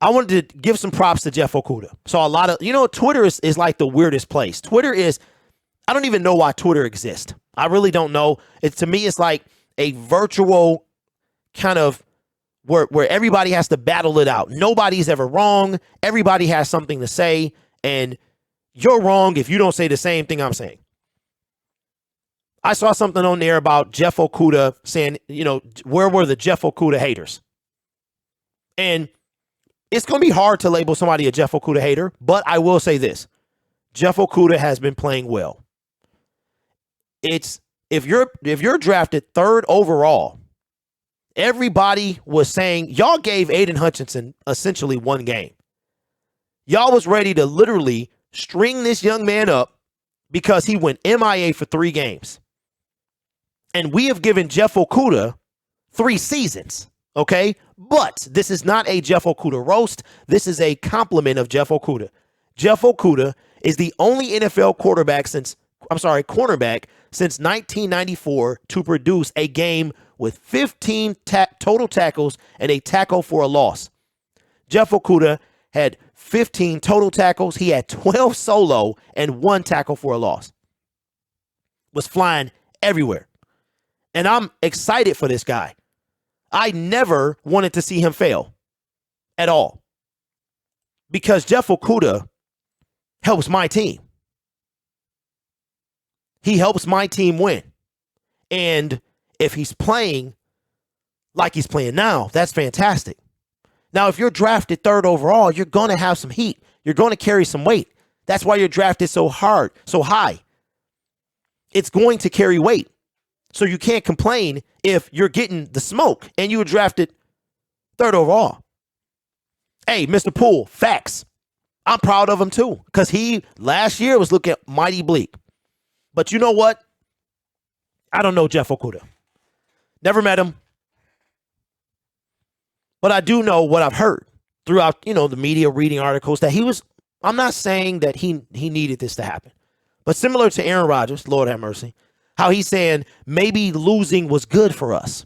I wanted to give some props to Jeff Okudah. So a lot of, Twitter is like the weirdest place. I don't even know why Twitter exists. I really don't know. To me, it's like a virtual kind of where everybody has to battle it out. Nobody's ever wrong. Everybody has something to say, and you're wrong if you don't say the same thing I'm saying. I saw something on there about Jeff Okudah saying, where were the Jeff Okudah haters? And it's going to be hard to label somebody a Jeff Okudah hater, but I will say this. Jeff Okudah has been playing well. If you're drafted third overall, everybody was saying y'all gave Aiden Hutchinson essentially one game. Y'all was ready to literally string this young man up because he went MIA for 3 games. And we have given Jeff Okudah 3 seasons, okay? But this is not a Jeff Okudah roast. This is a compliment of Jeff Okudah. Jeff Okudah is the only NFL cornerback since 1994 to produce a game with 15 total tackles and a tackle for a loss. Jeff Okudah had 15 total tackles. He had 12 solo and 1 tackle for a loss. Was flying everywhere. And I'm excited for this guy. I never wanted to see him fail at all because Jeff Okudah helps my team. He helps my team win. And if he's playing like he's playing now, that's fantastic. Now, if you're drafted third overall, you're going to have some heat. You're going to carry some weight. That's why you're drafted so high. It's going to carry weight. So you can't complain if you're getting the smoke and you were drafted third overall. Hey, Mr. Poole, facts. I'm proud of him too because he last year was looking mighty bleak. But you know what? I don't know Jeff Okudah. Never met him. But I do know what I've heard throughout, the media reading articles that I'm not saying that he needed this to happen. But similar to Aaron Rodgers, Lord have mercy, how he's saying maybe losing was good for us.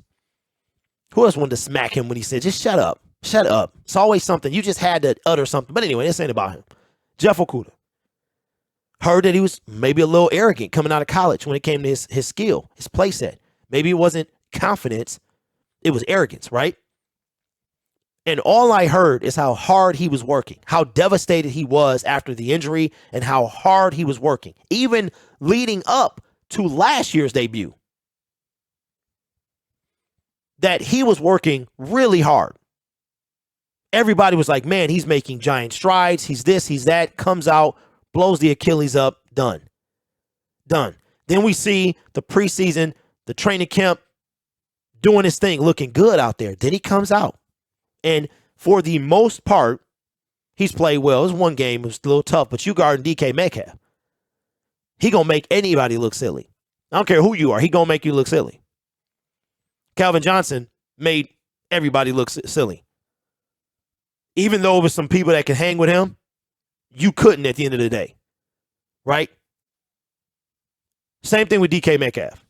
Who else wanted to smack him when he said, just shut up. Shut up. It's always something. You just had to utter something. But anyway, this ain't about him. Jeff Okudah. Heard that he was maybe a little arrogant coming out of college when it came to his skill, his play set. Maybe it wasn't confidence. It was arrogance, right? And all I heard is how hard he was working, how devastated he was after the injury, and how hard he was working, even leading up to last year's debut. That he was working really hard. Everybody was like, man, he's making giant strides. He's this, he's that, comes out, blows the Achilles up, done. Then we see the preseason, the training camp, doing his thing, looking good out there. Then he comes out. And for the most part, he's played well. It was one game. It was a little tough, but you guarding DK Metcalf. He going to make anybody look silly. I don't care who you are. He going to make you look silly. Calvin Johnson made everybody look silly. Even though it was some people that could hang with him, you couldn't at the end of the day. Right? Same thing with DK Metcalf.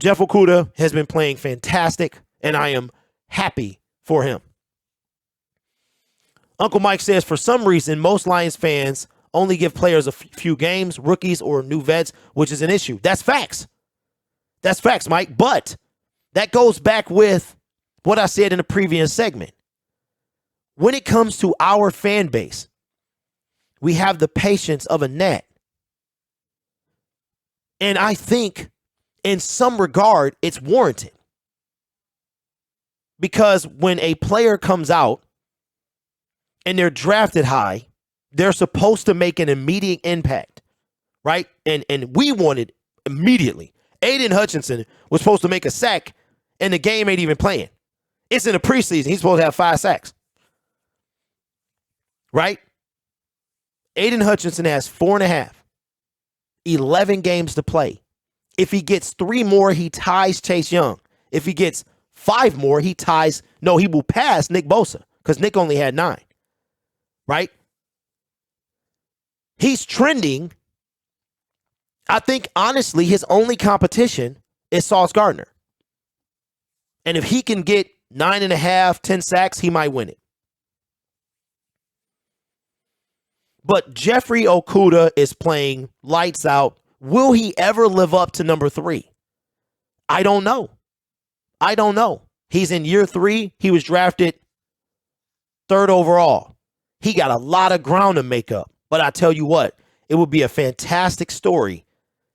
Jeff Okudah has been playing fantastic, and I am happy for him. Uncle Mike says, for some reason, most Lions fans only give players a few games, rookies or new vets, which is an issue. That's facts. That's facts, Mike. But that goes back with what I said in the previous segment. When it comes to our fan base, we have the patience of a gnat. And I think in some regard, it's warranted. Because when a player comes out and they're drafted high, they're supposed to make an immediate impact, right? And we wanted immediately. Aiden Hutchinson was supposed to make a sack, and the game ain't even playing. It's in the preseason. He's supposed to have 5 sacks, right? Aiden Hutchinson has 4.5, 11 games to play. If he gets 3 more, he ties Chase Young. If he gets 5 more, he will pass Nick Bosa because Nick only had 9, right? He's trending. I think, honestly, his only competition is Sauce Gardner. And if he can get 9.5, 10 sacks, he might win it. But Jeffrey Okudah is playing lights out. Will he ever live up to number 3? I don't know. I don't know. He's in year 3. He was drafted 3rd overall. He got a lot of ground to make up. But I tell you what, it would be a fantastic story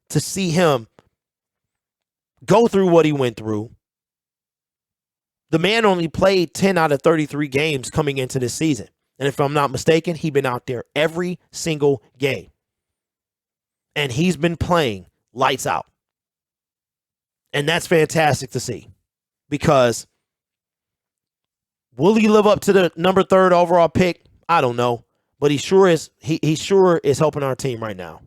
to see him go through what he went through. The man only played 10 out of 33 games coming into this season. And if I'm not mistaken, he's been out there every single game. And he's been playing lights out. And that's fantastic to see. Because will he live up to the number 3rd overall pick? I don't know. But he sure is helping our team right now.